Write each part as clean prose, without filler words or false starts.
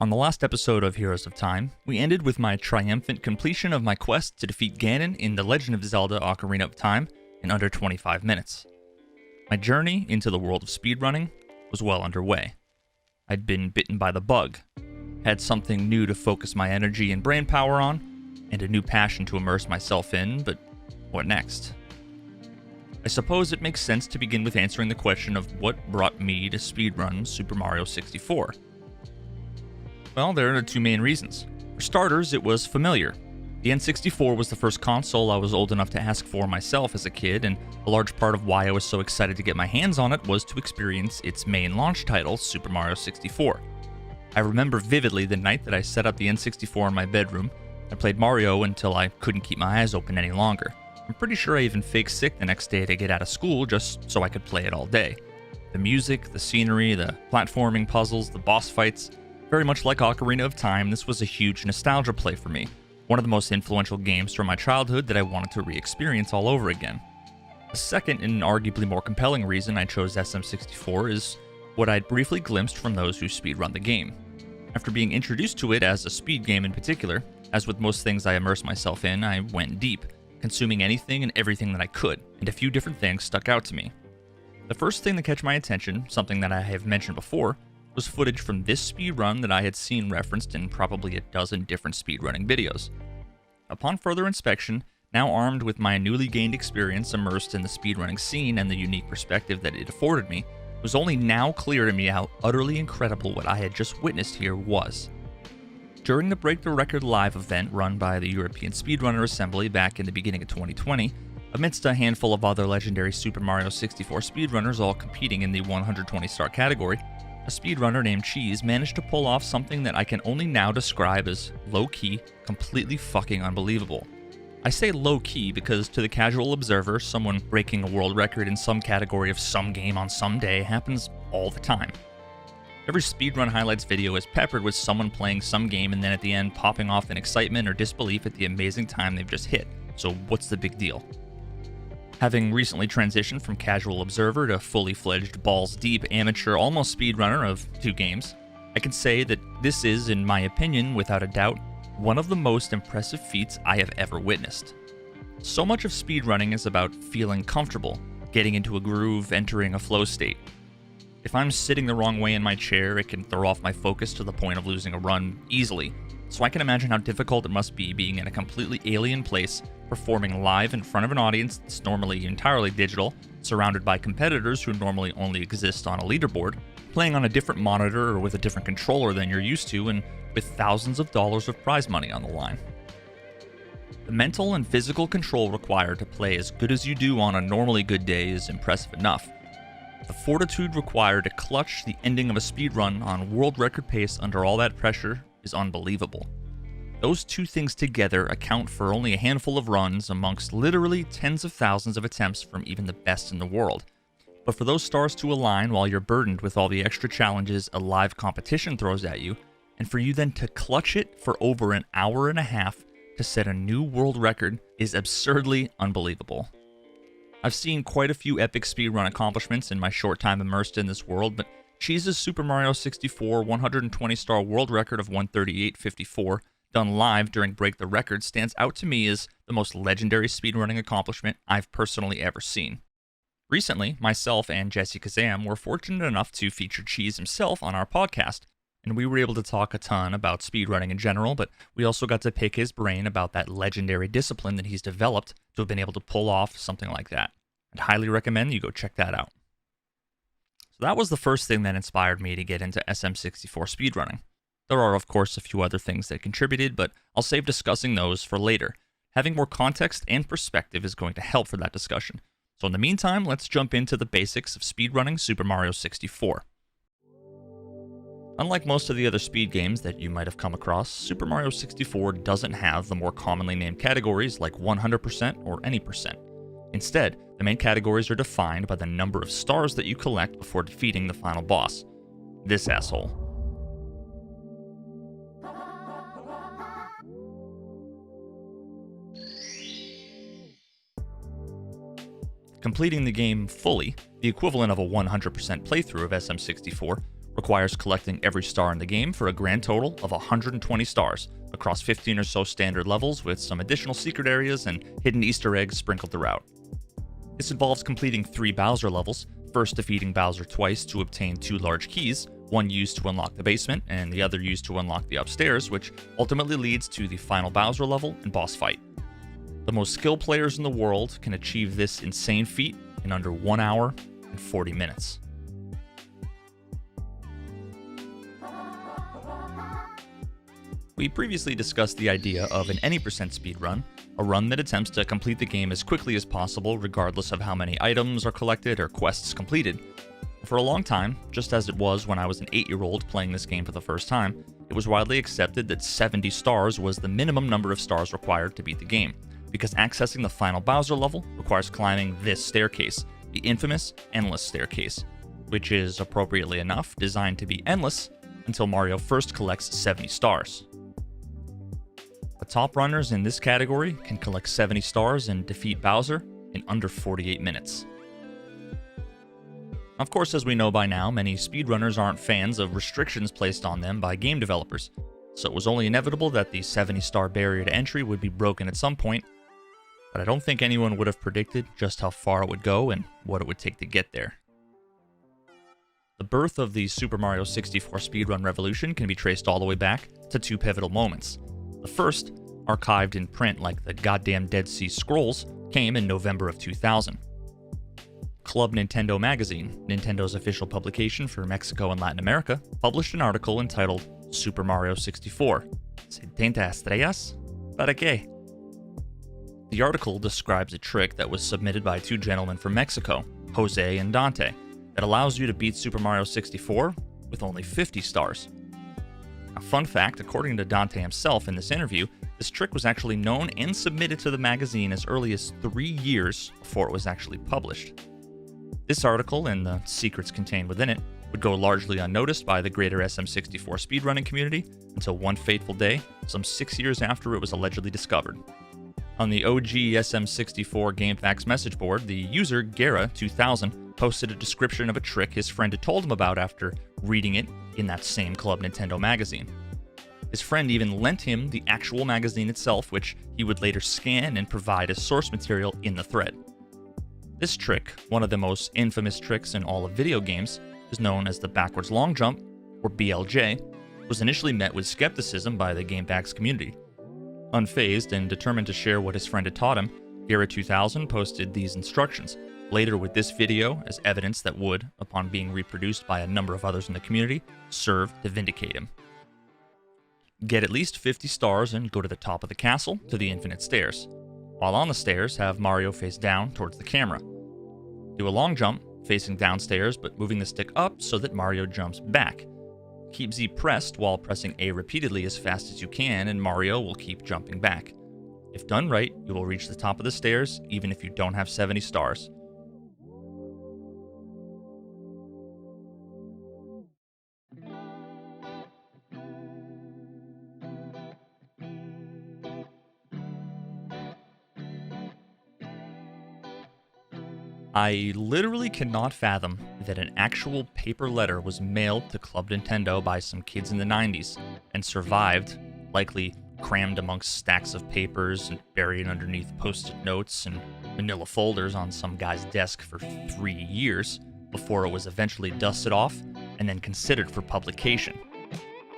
On the last episode of Heroes of Time, we ended with my triumphant completion of my quest to defeat Ganon in The Legend of Zelda Ocarina of Time in under 25 minutes. My journey into the world of speedrunning was well underway. I'd been bitten by the bug, had something new to focus my energy and brain power on, and a new passion to immerse myself in, but what next? I suppose it makes sense to begin with answering the question of what brought me to speedrun Super Mario 64. Well, there are two main reasons. For starters, it was familiar. The N64 was the first console I was old enough to ask for myself as a kid, and a large part of why I was so excited to get my hands on it was to experience its main launch title, Super Mario 64. I remember vividly the night that I set up the N64 in my bedroom. I played Mario until I couldn't keep my eyes open any longer. I'm pretty sure I even faked sick the next day to get out of school just so I could play it all day. The music, the scenery, the platforming puzzles, the boss fights, very much like Ocarina of Time, this was a huge nostalgia play for me. One of the most influential games from my childhood that I wanted to re-experience all over again. The second and arguably more compelling reason I chose SM64 is what I'd briefly glimpsed from those who speedrun the game. After being introduced to it as a speed game in particular, as with most things I immersed myself in, I went deep, consuming anything and everything that I could, and a few different things stuck out to me. The first thing that catch my attention, something that I have mentioned before, was footage from this speedrun that I had seen referenced in probably a dozen different speedrunning videos. Upon further inspection, now armed with my newly gained experience immersed in the speedrunning scene and the unique perspective that it afforded me, it was only now clear to me how utterly incredible what I had just witnessed here was. During the Break the Record live event run by the European Speedrunner Assembly back in the beginning of 2020, amidst a handful of other legendary Super Mario 64 speedrunners all competing in the 120-star category, a speedrunner named Cheese managed to pull off something that I can only now describe as low-key, completely fucking unbelievable. I say low-key because to the casual observer, someone breaking a world record in some category of some game on some day happens all the time. Every speedrun highlights video is peppered with someone playing some game and then at the end popping off in excitement or disbelief at the amazing time they've just hit. So what's the big deal? Having recently transitioned from casual observer to fully fledged balls-deep amateur almost speedrunner of two games, I can say that this is, in my opinion, without a doubt, one of the most impressive feats I have ever witnessed. So much of speedrunning is about feeling comfortable, getting into a groove, entering a flow state. If I'm sitting the wrong way in my chair, it can throw off my focus to the point of losing a run easily, so I can imagine how difficult it must be being in a completely alien place, performing live in front of an audience that's normally entirely digital, surrounded by competitors who normally only exist on a leaderboard, playing on a different monitor or with a different controller than you're used to, and with thousands of dollars of prize money on the line. The mental and physical control required to play as good as you do on a normally good day is impressive enough. The fortitude required to clutch the ending of a speedrun on world record pace under all that pressure is unbelievable. Those two things together account for only a handful of runs amongst literally tens of thousands of attempts from even the best in the world. But for those stars to align while you're burdened with all the extra challenges a live competition throws at you, and for you then to clutch it for over an hour and a half to set a new world record is absurdly unbelievable. I've seen quite a few epic speedrun accomplishments in my short time immersed in this world, but Cheese's Super Mario 64 120-star world record of 138.54 done live during Break the Record stands out to me as the most legendary speedrunning accomplishment I've personally ever seen. Recently, myself and Jesse Kazam were fortunate enough to feature Cheese himself on our podcast, and we were able to talk a ton about speedrunning in general, but we also got to pick his brain about that legendary discipline that he's developed to have been able to pull off something like that. I'd highly recommend you go check that out. So that was the first thing that inspired me to get into SM64 speedrunning. There are, of course, a few other things that contributed, but I'll save discussing those for later. Having more context and perspective is going to help for that discussion. So in the meantime, let's jump into the basics of speedrunning Super Mario 64. Unlike most of the other speed games that you might have come across, Super Mario 64 doesn't have the more commonly named categories like 100% or any percent. Instead, the main categories are defined by the number of stars that you collect before defeating the final boss. This asshole. Completing the game fully, the equivalent of a 100% playthrough of SM64, requires collecting every star in the game for a grand total of 120 stars across 15 or so standard levels with some additional secret areas and hidden Easter eggs sprinkled throughout. This involves completing 3 Bowser levels, first defeating Bowser twice to obtain 2 large keys, one used to unlock the basement and the other used to unlock the upstairs, which ultimately leads to the final Bowser level and boss fight. The most skilled players in the world can achieve this insane feat in under 1 hour and 40 minutes. We previously discussed the idea of an any percent speedrun, a run that attempts to complete the game as quickly as possible regardless of how many items are collected or quests completed. For a long time, just as it was when I was an 8-year-old playing this game for the first time, it was widely accepted that 70 stars was the minimum number of stars required to beat the game, because accessing the final Bowser level requires climbing this staircase, the infamous Endless Staircase, which is, appropriately enough, designed to be endless until Mario first collects 70 stars. The top runners in this category can collect 70 stars and defeat Bowser in under 48 minutes. Of course, as we know by now, many speedrunners aren't fans of restrictions placed on them by game developers, so it was only inevitable that the 70-star barrier to entry would be broken at some point, but I don't think anyone would have predicted just how far it would go and what it would take to get there. The birth of the Super Mario 64 Speedrun Revolution can be traced all the way back to 2 pivotal moments. The first, archived in print like the goddamn Dead Sea Scrolls, came in November of 2000. Club Nintendo magazine, Nintendo's official publication for Mexico and Latin America, published an article entitled Super Mario 64. ¿70 estrellas? ¿Para qué? The article describes a trick that was submitted by 2 gentlemen from Mexico, Jose and Dante, that allows you to beat Super Mario 64 with only 50 stars. A fun fact, according to Dante himself in this interview, this trick was actually known and submitted to the magazine as early as 3 years before it was actually published. This article, and the secrets contained within it, would go largely unnoticed by the greater SM64 speedrunning community until one fateful day, some 6 years after it was allegedly discovered. On the OG SM64 GameFAQs message board, the user Gera2000 posted a description of a trick his friend had told him about after reading it in that same Club Nintendo magazine. His friend even lent him the actual magazine itself, which he would later scan and provide as source material in the thread. This trick, one of the most infamous tricks in all of video games, is known as the backwards long jump, or BLJ, was initially met with skepticism by the GameFAQs community. Unfazed and determined to share what his friend had taught him, Gera2000 posted these instructions, later with this video as evidence that would, upon being reproduced by a number of others in the community, serve to vindicate him. Get at least 50 stars and go to the top of the castle to the infinite stairs. While on the stairs, have Mario face down towards the camera. Do a long jump, facing downstairs but moving the stick up so that Mario jumps back. Keep Z pressed while pressing A repeatedly as fast as you can, and Mario will keep jumping back. If done right, you will reach the top of the stairs even if you don't have 70 stars. I literally cannot fathom that an actual paper letter was mailed to Club Nintendo by some kids in the 90s and survived, likely crammed amongst stacks of papers and buried underneath post-it notes and manila folders on some guy's desk for 3 years before it was eventually dusted off and then considered for publication.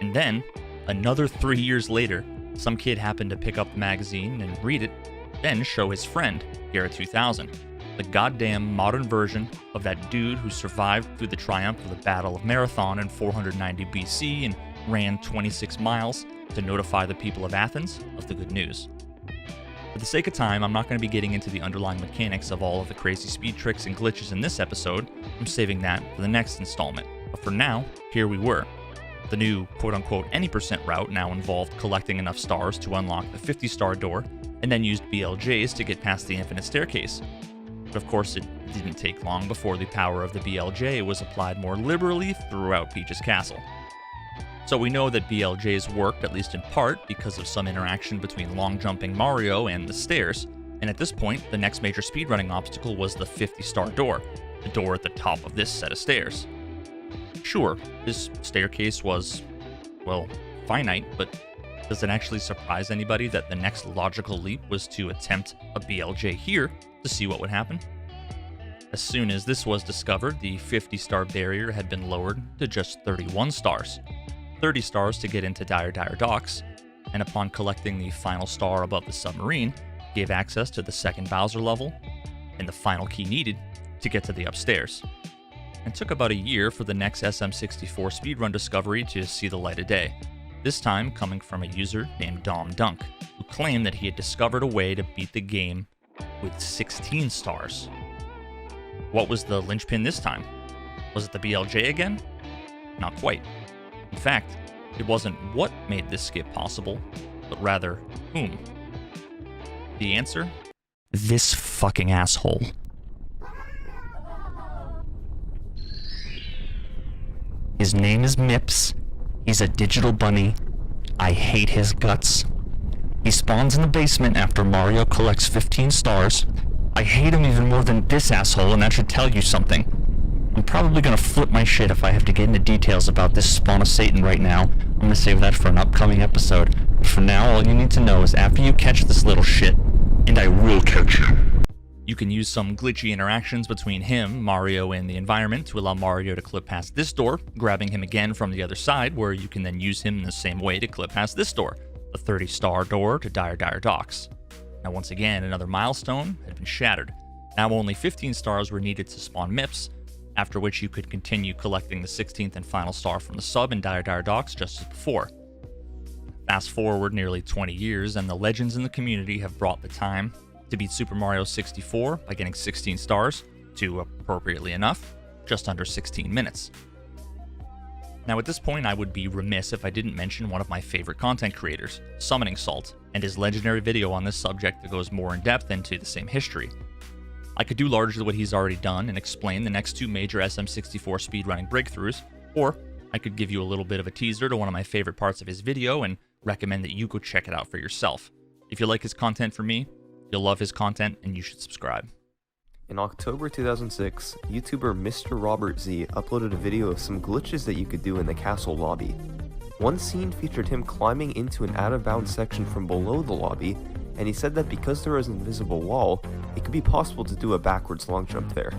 And then, another 3 years later, some kid happened to pick up the magazine and read it, then show his friend, Gera2000. The goddamn modern version of that dude who survived through the triumph of the Battle of Marathon in 490 BC and ran 26 miles to notify the people of Athens of the good news. For the sake of time, I'm not going to be getting into the underlying mechanics of all of the crazy speed tricks and glitches in this episode. I'm saving that for the next installment. But for now, here we were. The new quote-unquote any percent route now involved collecting enough stars to unlock the 50-star door, and then used BLJs to get past the infinite staircase. But of course, it didn't take long before the power of the BLJ was applied more liberally throughout Peach's castle. So we know that BLJs worked, at least in part, because of some interaction between long-jumping Mario and the stairs, and at this point, the next major speedrunning obstacle was the 50-star door, the door at the top of this set of stairs. Sure, this staircase was, well, finite, but does it actually surprise anybody that the next logical leap was to attempt a BLJ here to see what would happen? As soon as this was discovered, the 50-star barrier had been lowered to just 31 stars. 30 stars to get into Dire Docks, and upon collecting the final star above the submarine, gave access to the second Bowser level, and the final key needed to get to the upstairs. It took about a year for the next SM64 speedrun discovery to see the light of day, this time coming from a user named Dom Dunk, who claimed that he had discovered a way to beat the game with 16 stars. What was the linchpin this time? Was it the BLJ again? Not quite. In fact, it wasn't what made this skip possible, but rather whom. The answer? This fucking asshole. His name is Mips. He's a digital bunny. I hate his guts. He spawns in the basement after Mario collects 15 stars. I hate him even more than this asshole, and that should tell you something. I'm probably gonna flip my shit if I have to get into details about this spawn of Satan right now. I'm gonna save that for an upcoming episode. But for now, all you need to know is after you catch this little shit, and I will catch you. You can use some glitchy interactions between him, Mario, and the environment to allow Mario to clip past this door, grabbing him again from the other side, where you can then use him in the same way to clip past this door, the 30-star door to Dire Docks. Now once again, another milestone had been shattered. Now only 15 stars were needed to spawn Mips, after which you could continue collecting the 16th and final star from the sub in Dire Docks just as before. Fast forward nearly 20 years, and the legends in the community have brought the time to beat Super Mario 64 by getting 16 stars to, appropriately enough, just under 16 minutes. Now at this point, I would be remiss if I didn't mention one of my favorite content creators, SummoningSalt, and his legendary video on this subject that goes more in depth into the same history. I could do largely what he's already done and explain the next two major SM64 speedrunning breakthroughs, or I could give you a little bit of a teaser to one of my favorite parts of his video and recommend that you go check it out for yourself. If you like his content from me, you'll love his content and you should subscribe. In October 2006, YouTuber Mr. Robert Z uploaded a video of some glitches that you could do in the castle lobby. One scene featured him climbing into an out-of-bounds section from below the lobby, and he said that because there was an invisible wall, it could be possible to do a backwards long jump there.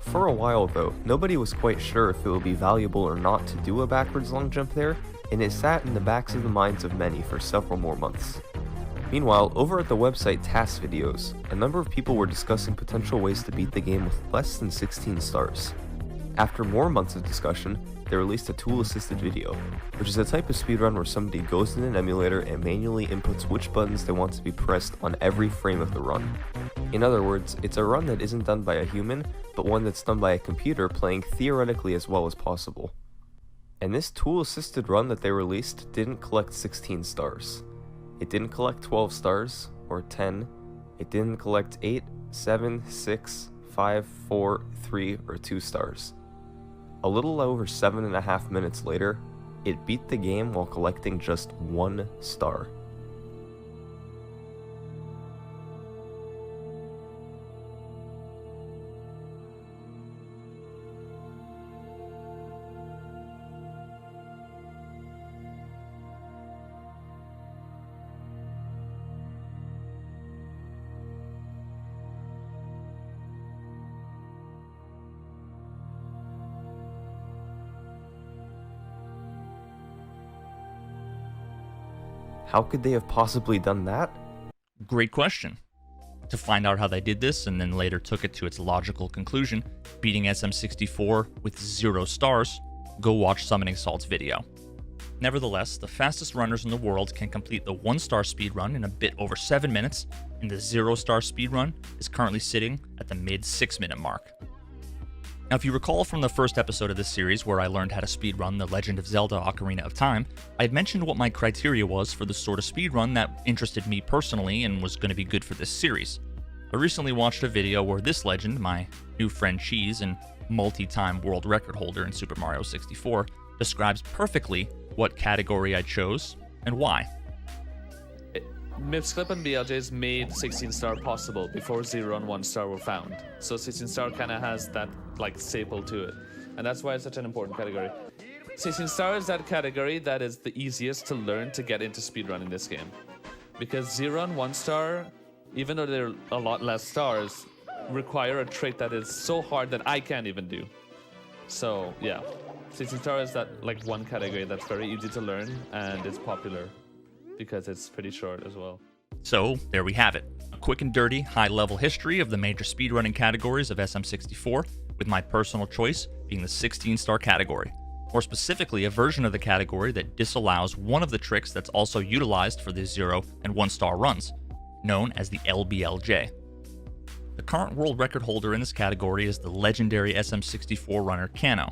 For a while though, nobody was quite sure if it would be valuable or not to do a backwards long jump there, and it sat in the backs of the minds of many for several more months. Meanwhile, over at the website Task Videos, a number of people were discussing potential ways to beat the game with less than 16 stars. After more months of discussion, they released a tool-assisted video, which is a type of speedrun where somebody goes in an emulator and manually inputs which buttons they want to be pressed on every frame of the run. In other words, it's a run that isn't done by a human, but one that's done by a computer playing theoretically as well as possible. And this tool-assisted run that they released didn't collect 16 stars. It didn't collect 12 stars, or 10, it didn't collect 8, 7, 6, 5, 4, 3, or 2 stars. A little over 7.5 minutes later, it beat the game while collecting just 1 star. How could they have possibly done that? Great question. To find out how they did this and then later took it to its logical conclusion, beating SM64 with 0 stars, go watch SummoningSalt's video. Nevertheless, the fastest runners in the world can complete the 1-star speedrun in a bit over 7 minutes, and the 0-star speedrun is currently sitting at the mid 6-minute mark. Now, if you recall from the first episode of this series where I learned how to speedrun The Legend of Zelda Ocarina of Time, I had mentioned what my criteria was for the sort of speedrun that interested me personally and was going to be good for this series. I recently watched a video where this legend, my new friend Cheese and multi-time world record holder in Super Mario 64, describes perfectly what category I chose and why. Mips Clip and BLJs made 16 star possible before 0 and 1 star were found. So 16 star kind of has that like staple to it. And that's why it's such an important category. 16 star is that category that is the easiest to learn to get into speedrun in this game. Because 0 and 1 star, even though they're a lot less stars, require a trait that is so hard that I can't even do. So yeah, 16 star is that like one category that's very easy to learn and it's popular because it's pretty short as well. So there we have it. A quick and dirty, high-level history of the major speedrunning categories of SM64, with my personal choice being the 16-star category. More specifically, a version of the category that disallows one of the tricks that's also utilized for the 0 and 1-star runs, known as the LBLJ. The current world record holder in this category is the legendary SM64 runner Kano,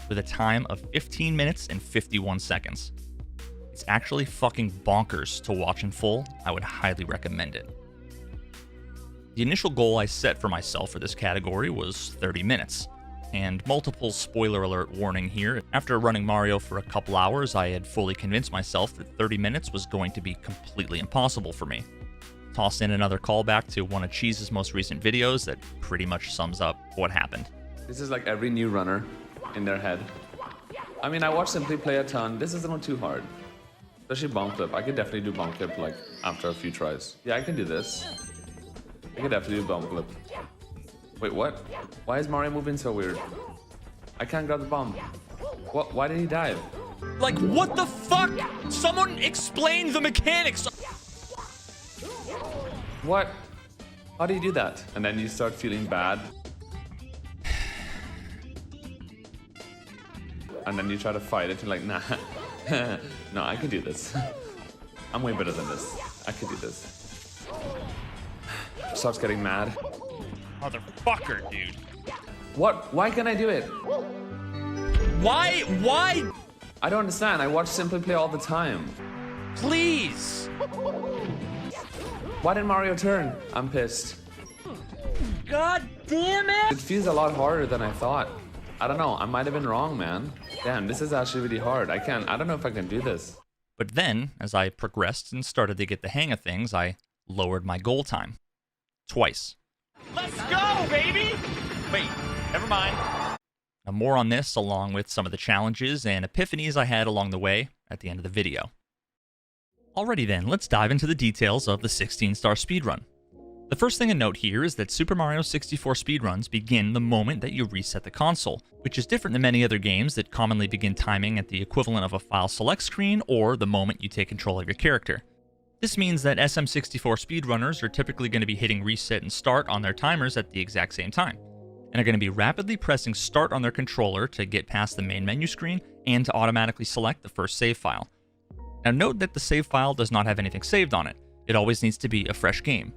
with a time of 15 minutes and 51 seconds. It's actually fucking bonkers to watch in full. I would highly recommend it. The initial goal I set for myself for this category was 30 minutes, and multiple spoiler alert warning here. After running Mario for a couple hours, I had fully convinced myself that 30 minutes was going to be completely impossible for me. Toss in another callback to one of Cheese's most recent videos that pretty much sums up what happened. This is like every new runner in their head. I mean, I watch Simply play a ton. This isn't too hard. Especially bomb clip. I could definitely do bomb clip like after a few tries. Yeah, I can do this. I could definitely do bomb clip. Wait, what? Why is Mario moving so weird? I can't grab the bomb. What? Why did he dive? Like, what the fuck? Someone explain the mechanics! What? How do you do that? And then you start feeling bad. And then you try to fight it and you're like, nah. No, I can do this. I'm way better than this. I can do this. Starts getting mad. Motherfucker, dude. What? Why can't I do it? Why? I don't understand. I watch Simply play all the time. Please! Why did Mario turn? I'm pissed. God damn it! It feels a lot harder than I thought. I don't know. I might have been wrong, man. Damn, this is actually really hard. I don't know if I can do this. But then, as I progressed and started to get the hang of things, I lowered my goal time. Twice. Let's go, baby! Wait, never mind. Now more on this, along with some of the challenges and epiphanies I had along the way at the end of the video. Alrighty then, let's dive into the details of the 16-star speedrun. The first thing to note here is that Super Mario 64 speedruns begin the moment that you reset the console, which is different than many other games that commonly begin timing at the equivalent of a file select screen or the moment you take control of your character. This means that SM64 speedrunners are typically going to be hitting reset and start on their timers at the exact same time, and are going to be rapidly pressing start on their controller to get past the main menu screen and to automatically select the first save file. Now note that the save file does not have anything saved on it. It always needs to be a fresh game.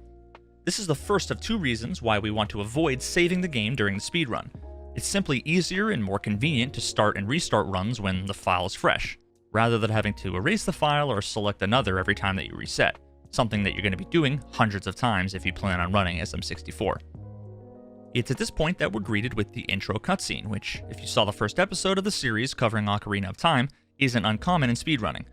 This is the first of two reasons why we want to avoid saving the game during the speedrun. It's simply easier and more convenient to start and restart runs when the file is fresh, rather than having to erase the file or select another every time that you reset, something that you're going to be doing hundreds of times if you plan on running SM64. It's at this point that we're greeted with the intro cutscene, which, if you saw the first episode of the series covering Ocarina of Time, isn't uncommon in speedrunning.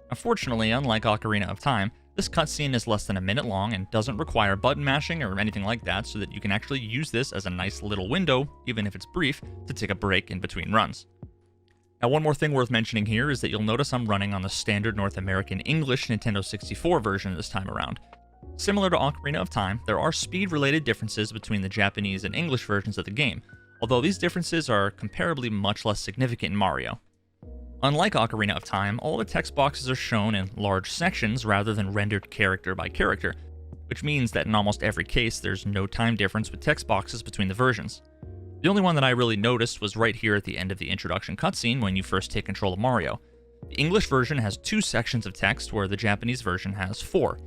Unfortunately, unlike Ocarina of Time, this cutscene is less than a minute long and doesn't require button mashing or anything like that, so that you can actually use this as a nice little window, even if it's brief, to take a break in between runs. Now, one more thing worth mentioning here is that you'll notice I'm running on the standard North American English Nintendo 64 version this time around. Similar to Ocarina of Time, there are speed-related differences between the Japanese and English versions of the game, although these differences are comparably much less significant in Mario. Unlike Ocarina of Time, all the text boxes are shown in large sections rather than rendered character by character, which means that in almost every case there's no time difference with text boxes between the versions. The only one that I really noticed was right here at the end of the introduction cutscene when you first take control of Mario. The English version has 2 sections of text, where the Japanese version has 4.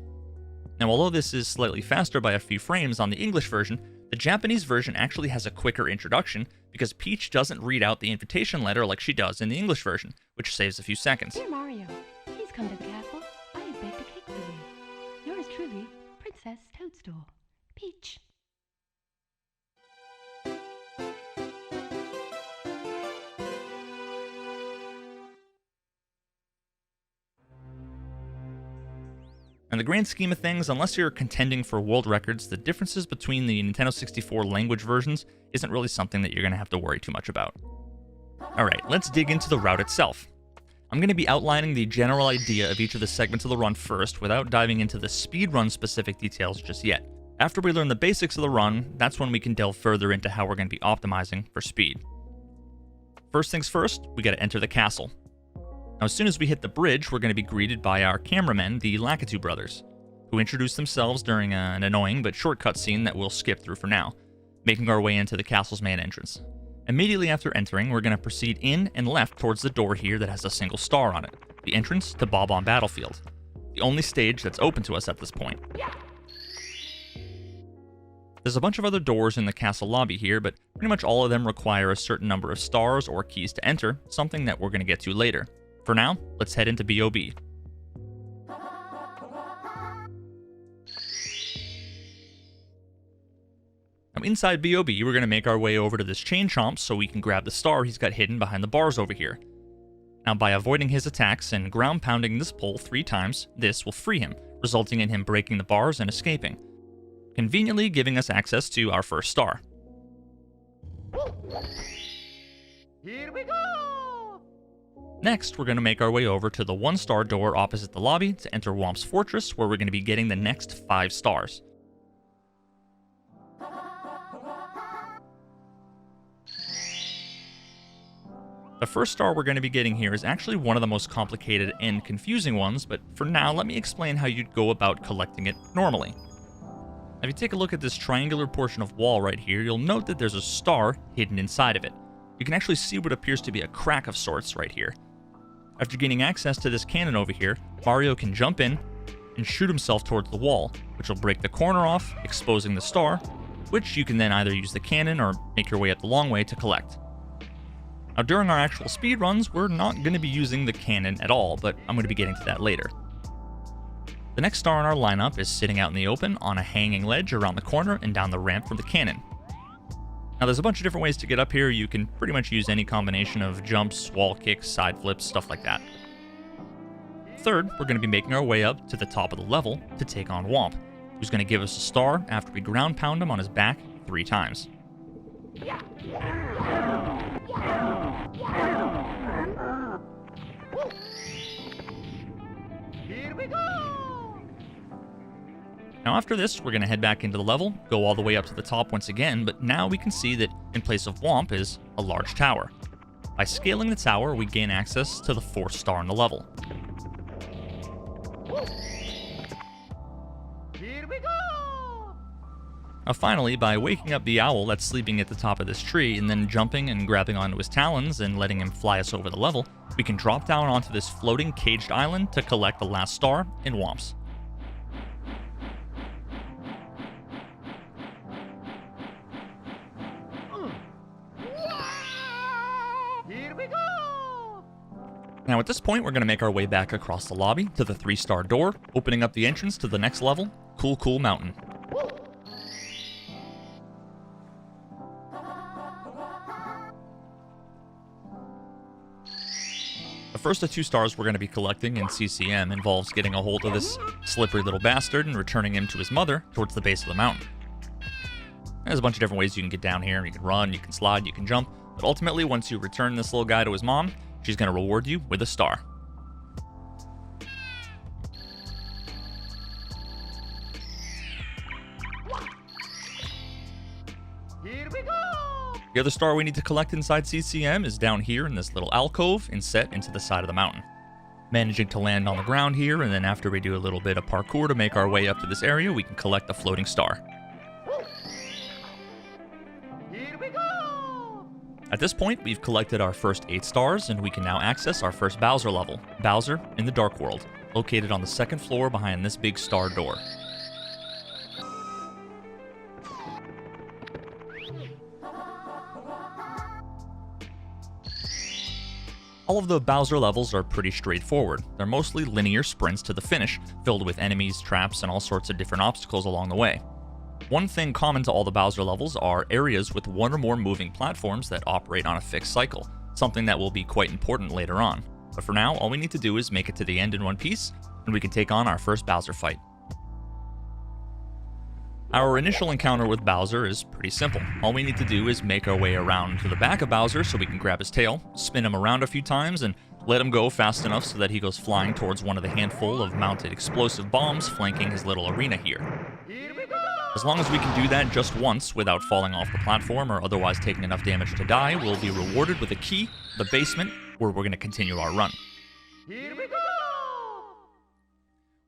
Now, although this is slightly faster by a few frames on the English version, the Japanese version actually has a quicker introduction because Peach doesn't read out the invitation letter like she does in the English version, which saves a few seconds. Dear Mario, please come to the castle. I have baked a cake for you. Yours truly, Princess Toadstool. Peach. In the grand scheme of things, unless you're contending for world records, the differences between the Nintendo 64 language versions isn't really something that you're going to have to worry too much about. Alright, let's dig into the route itself. I'm going to be outlining the general idea of each of the segments of the run first without diving into the speedrun specific details just yet. After we learn the basics of the run, that's when we can delve further into how we're going to be optimizing for speed. First things first, we got to enter the castle. Now as soon as we hit the bridge, we're going to be greeted by our cameramen, the Lakitu brothers, who introduce themselves during an annoying but short cutscene that we'll skip through for now, making our way into the castle's main entrance. Immediately after entering, we're going to proceed in and left towards the door here that has a single star on it, the entrance to Bob-omb Battlefield, the only stage that's open to us at this point. There's a bunch of other doors in the castle lobby here, but pretty much all of them require a certain number of stars or keys to enter, something that we're going to get to later. For now, let's head into BOB. Now inside BOB, we're going to make our way over to this chain chomp so we can grab the star he's got hidden behind the bars over here. Now by avoiding his attacks and ground pounding this pole 3 times, this will free him, resulting in him breaking the bars and escaping, conveniently giving us access to our first star. Here we go! Next, we're going to make our way over to the 1-star door opposite the lobby to enter Whomp's Fortress, where we're going to be getting the next 5 stars. The first star we're going to be getting here is actually one of the most complicated and confusing ones, but for now, let me explain how you'd go about collecting it normally. If you take a look at this triangular portion of wall right here, you'll note that there's a star hidden inside of it. You can actually see what appears to be a crack of sorts right here. After gaining access to this cannon over here, Mario can jump in and shoot himself towards the wall, which will break the corner off, exposing the star, which you can then either use the cannon or make your way up the long way to collect. Now during our actual speed runs, we're not going to be using the cannon at all, but I'm going to be getting to that later. The next star in our lineup is sitting out in the open on a hanging ledge around the corner and down the ramp from the cannon. Now there's a bunch of different ways to get up here. You can pretty much use any combination of jumps, wall kicks, side flips, stuff like that. Third, we're going to be making our way up to the top of the level to take on Whomp, who's going to give us a star after we ground pound him on his back 3 times. Here we go! Now after this, we're going to head back into the level, go all the way up to the top once again, but now we can see that in place of Whomp is a large tower. By scaling the tower, we gain access to the 4th star in the level. Here we go! Now finally, by waking up the owl that's sleeping at the top of this tree and then jumping and grabbing onto his talons and letting him fly us over the level, we can drop down onto this floating caged island to collect the last star in Whomp's. Here we go! Now at this point, we're going to make our way back across the lobby to the 3-star door, opening up the entrance to the next level, Cool Mountain. The first of 2 stars we're going to be collecting in CCM involves getting a hold of this slippery little bastard and returning him to his mother towards the base of the mountain. There's a bunch of different ways you can get down here. You can run, you can slide, you can jump, but ultimately once you return this little guy to his mom, she's going to reward you with a star. Here we go! The other star we need to collect inside CCM is down here in this little alcove and set into the side of the mountain. Managing to land on the ground here, and then after we do a little bit of parkour to make our way up to this area, we can collect the floating star. Here we go! At this point, we've collected our first 8 stars, and we can now access our first Bowser level, Bowser in the Dark World, located on the 2nd floor behind this big star door. All of the Bowser levels are pretty straightforward. They're mostly linear sprints to the finish, filled with enemies, traps, and all sorts of different obstacles along the way. One thing common to all the Bowser levels are areas with 1 or more moving platforms that operate on a fixed cycle, something that will be quite important later on. But for now, all we need to do is make it to the end in one piece, and we can take on our first Bowser fight. Our initial encounter with Bowser is pretty simple. All we need to do is make our way around to the back of Bowser so we can grab his tail, spin him around a few times, and let him go fast enough so that he goes flying towards one of the handful of mounted explosive bombs flanking his little arena here. As long as we can do that just once without falling off the platform or otherwise taking enough damage to die, we'll be rewarded with a key, the basement, where we're going to continue our run. Here we go!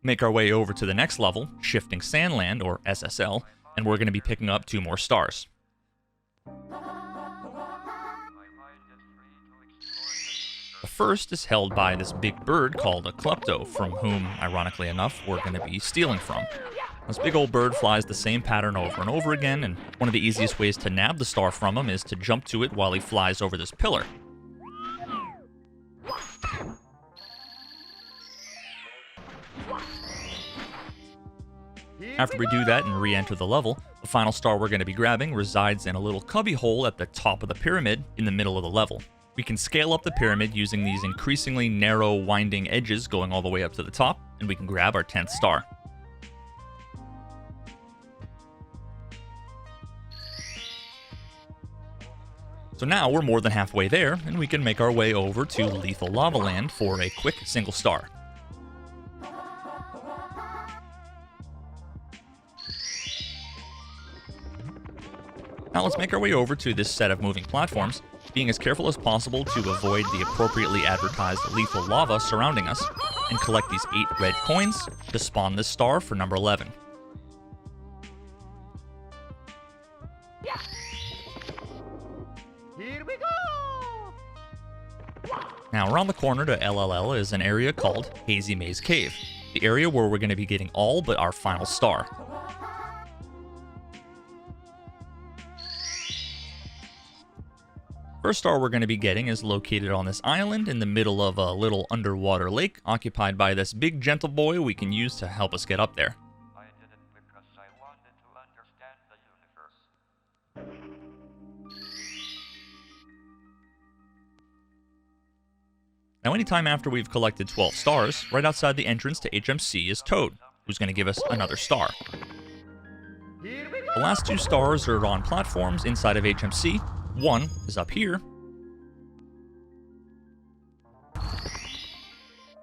Make our way over to the next level, Shifting Sandland, or SSL, and we're going to be picking up 2 more stars. The first is held by this big bird called a klepto, from whom, ironically enough, we're going to be stealing from. This big old bird flies the same pattern over and over again, and one of the easiest ways to nab the star from him is to jump to it while he flies over this pillar. After we do that and re-enter the level, the final star we're going to be grabbing resides in a little cubby hole at the top of the pyramid in the middle of the level. We can scale up the pyramid using these increasingly narrow, winding edges going all the way up to the top, and we can grab our 10th star. So now we're more than halfway there, and we can make our way over to Lethal Lava Land for a quick single star. Now let's make our way over to this set of moving platforms, being as careful as possible to avoid the appropriately advertised lethal lava surrounding us, and collect these 8 red coins to spawn this star for number 11. Here we go! Now around the corner to LLL is an area called Hazy Maze Cave, the area where we're going to be getting all but our final star. First star we're going to be getting is located on this island in the middle of a little underwater lake occupied by this big gentle boy we can use to help us get up there. I did it because I wanted to understand the universe. Now anytime after we've collected 12 stars, right outside the entrance to HMC is Toad, who's going to give us another star. Here we go! The last 2 stars are on platforms inside of HMC. One is up here,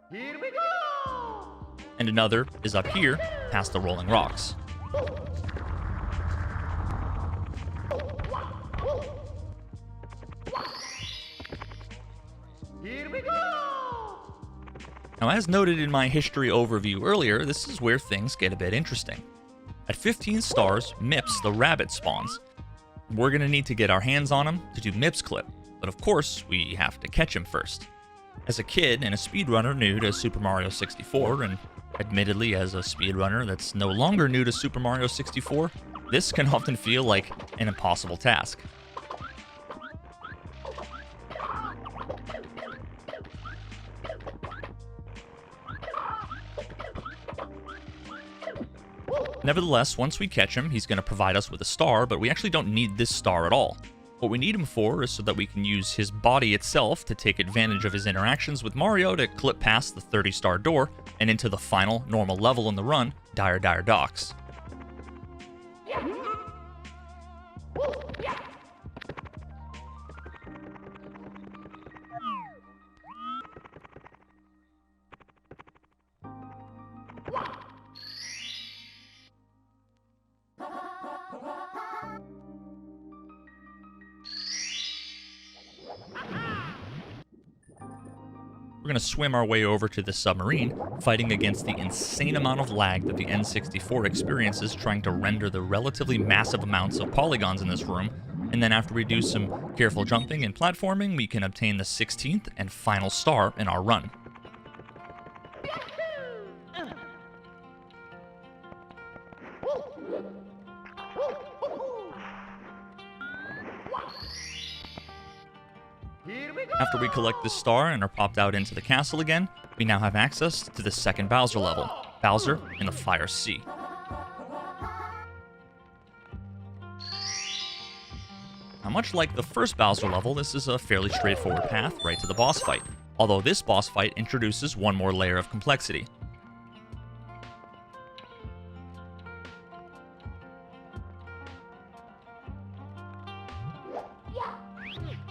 Here we go! and another is up here, past the rolling rocks. Here we go! Now, as noted in my history overview earlier, this is where things get a bit interesting. At 15 stars, Mips the rabbit spawns. We're going to need to get our hands on him to do Mips Clip, but of course, we have to catch him first. As a kid and a speedrunner new to Super Mario 64, and admittedly as a speedrunner that's no longer new to Super Mario 64, this can often feel like an impossible task. Nevertheless, once we catch him, he's going to provide us with a star, but we actually don't need this star at all. What we need him for is so that we can use his body itself to take advantage of his interactions with Mario to clip past the 30-star door and into the final normal level in the run, Dire Dire Docks. We're going to swim our way over to the submarine, fighting against the insane amount of lag that the N64 experiences trying to render the relatively massive amounts of polygons in this room, and then after we do some careful jumping and platforming, we can obtain the 16th and final star in our run. Here we go! After we collect this star and are popped out into the castle again, we now have access to the second Bowser level, Bowser in the Fire Sea. Now, much like the first Bowser level, this is a fairly straightforward path right to the boss fight, although this boss fight introduces one more layer of complexity.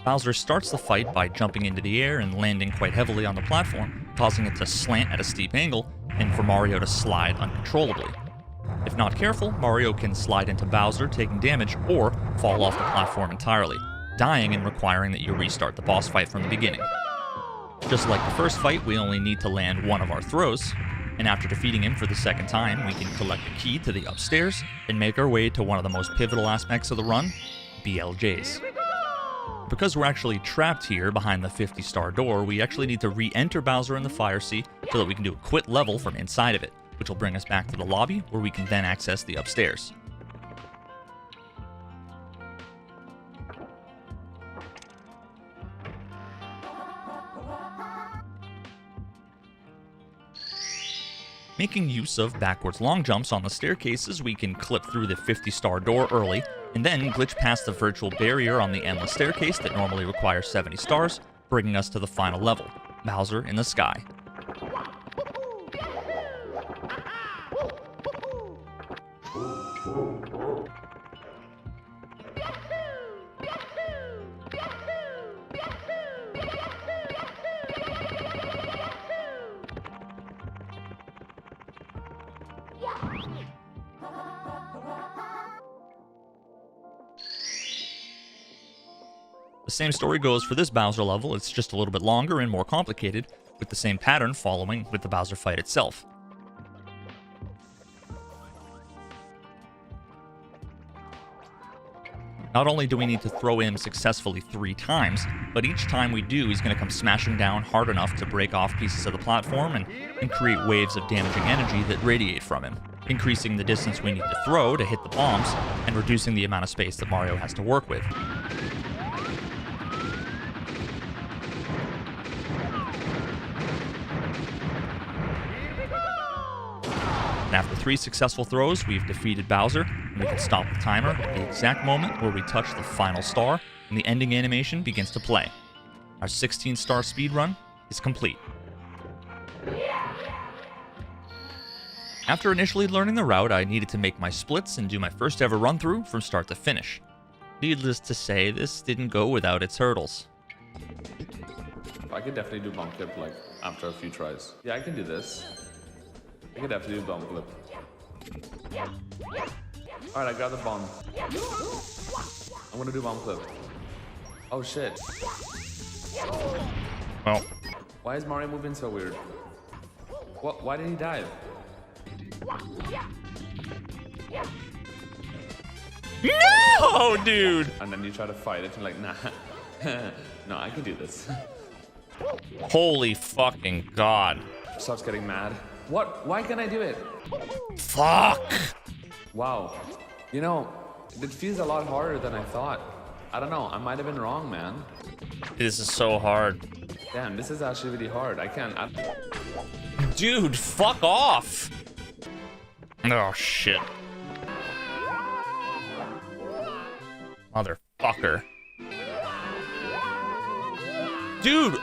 Bowser starts the fight by jumping into the air and landing quite heavily on the platform, causing it to slant at a steep angle, and for Mario to slide uncontrollably. If not careful, Mario can slide into Bowser, taking damage, or fall off the platform entirely, dying and requiring that you restart the boss fight from the beginning. Just like the first fight, we only need to land one of our throws, and after defeating him for the second time, we can collect a key to the upstairs and make our way to one of the most pivotal aspects of the run, BLJs. Because we're actually trapped here behind the 50-star door, we actually need to re-enter Bowser in the fire sea so that we can do a quit level from inside of it, which will bring us back to the lobby where we can then access the upstairs. Making use of backwards long jumps on the staircases, we can clip through the 50-star door early, and then glitch past the virtual barrier on the endless staircase that normally requires 70 stars, bringing us to the final level, Bowser in the sky. The same story goes for this Bowser level, it's just a little bit longer and more complicated, with the same pattern following with the Bowser fight itself. Not only do we need to throw him successfully 3 times, but each time we do, he's going to come smashing down hard enough to break off pieces of the platform and create waves of damaging energy that radiate from him, increasing the distance we need to throw to hit the bombs, and reducing the amount of space that Mario has to work with. And after 3 successful throws, we've defeated Bowser, and we can stop the timer at the exact moment where we touch the final star, and the ending animation begins to play. Our 16-star speedrun is complete. After initially learning the route, I needed to make my splits and do my first ever run-through from start to finish. Needless to say, this didn't go without its hurdles. I could definitely do bump flip like after a few tries. Yeah, I can do this. I could definitely do bump flip. Alright, I got the bomb. I'm gonna do bump flip. Oh shit. Well, Why is Mario moving so weird? What? Why did he dive? no, dude! And then you try to fight it and like, nah. No, I can do this. Holy fucking god. Starts getting mad. What? Why can't I do it? Fuck! Wow. You know, it feels a lot harder than I thought. I don't know, I might have been wrong, man. This is so hard. Damn, this is actually really hard. I can't. Dude, fuck off! Oh, shit. Motherfucker. Dude!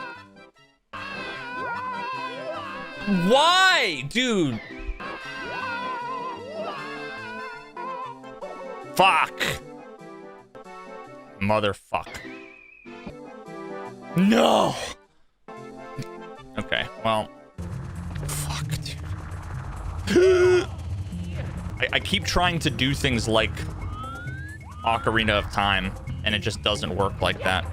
Why? Dude! Fuck! Motherfuck. No! Okay, well... Fuck, dude. I keep trying to do things like Ocarina of Time, and it just doesn't work like that.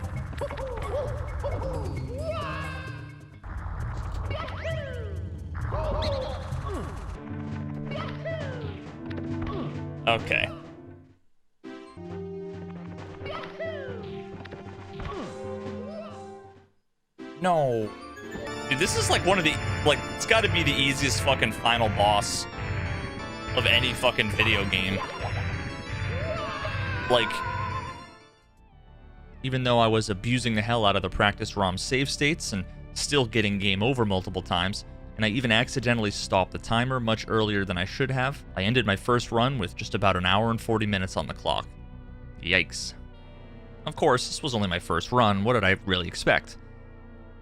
Okay. No. Dude, this is like one of the, like, it's gotta be the easiest fucking final boss of any fucking video game. Like, even though I was abusing the hell out of the practice ROM save states and still getting game over multiple times, and I even accidentally stopped the timer much earlier than I should have, I ended my first run with just about an hour and 40 minutes on the clock. Yikes. Of course, this was only my first run, what did I really expect?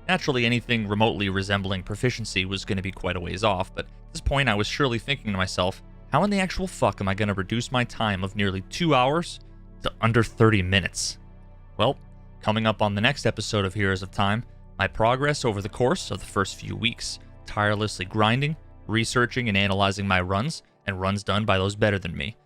Naturally, anything remotely resembling proficiency was going to be quite a ways off, but at this point I was surely thinking to myself, how in the actual fuck am I going to reduce my time of nearly 2 hours to under 30 minutes? Well, Coming up on the next episode of Heroes of Time, my progress over the course of the first few weeks, tirelessly grinding, researching and analyzing my runs, and runs done by those better than me.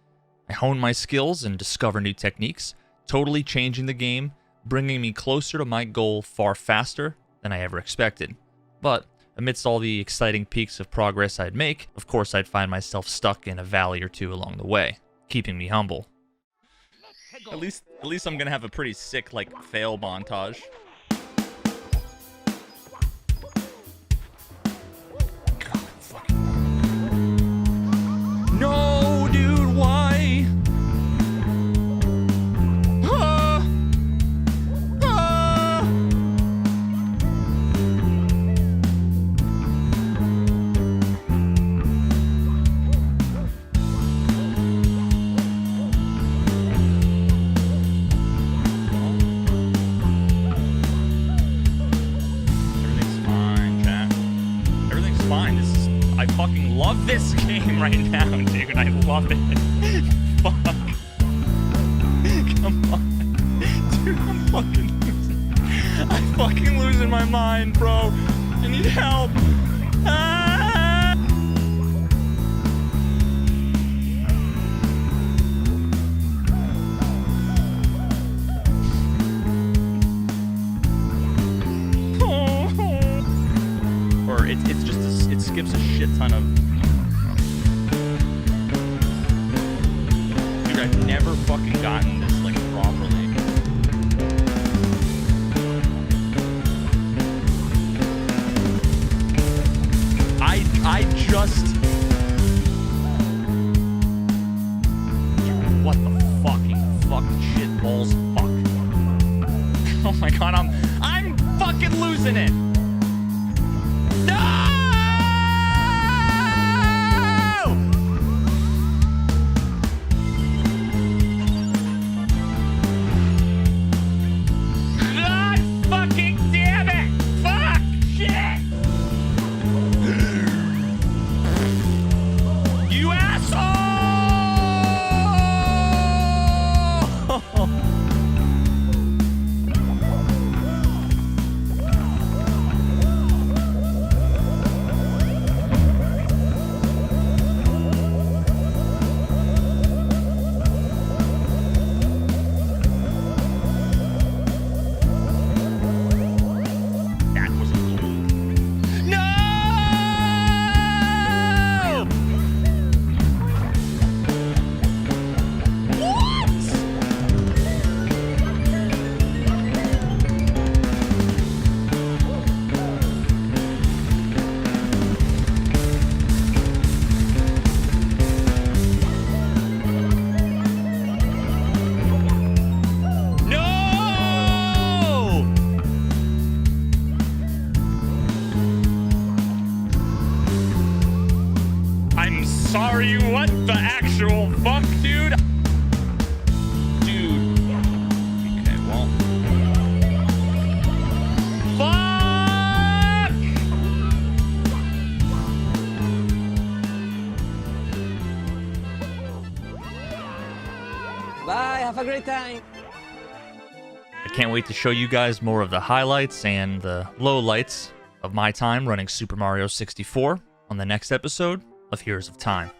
I hone my skills and discover new techniques, totally changing the game, bringing me closer to my goal far faster than I ever expected. But amidst all the exciting peaks of progress I'd make, of course I'd find myself stuck in a valley or two along the way, keeping me humble. At least I'm gonna have a pretty sick, like, fail montage. God, fucking... No, dude, why? Ah! Ah! Everything's fine, chat. Everything's fine. I fucking love this game right now, dude. I love it. Fuck. Come on. Dude, I'm fucking losing my mind, bro. I need help. Ah! Or it's just it skips a shit ton of. Dude, I've never fucking gotten this like properly. I just. What the fucking shit balls fuck. Oh my god, I'm fucking losing it. No! God fucking damn it! Fuck! Shit! You asshole! That was a goal. No! No! I'm sorry, what the actual fuck, dude? Dude. Okay, well. Fuck! Bye, have a great time. I can't wait to show you guys more of the highlights and the lowlights of my time running Super Mario 64 on the next episode of Heroes of Time.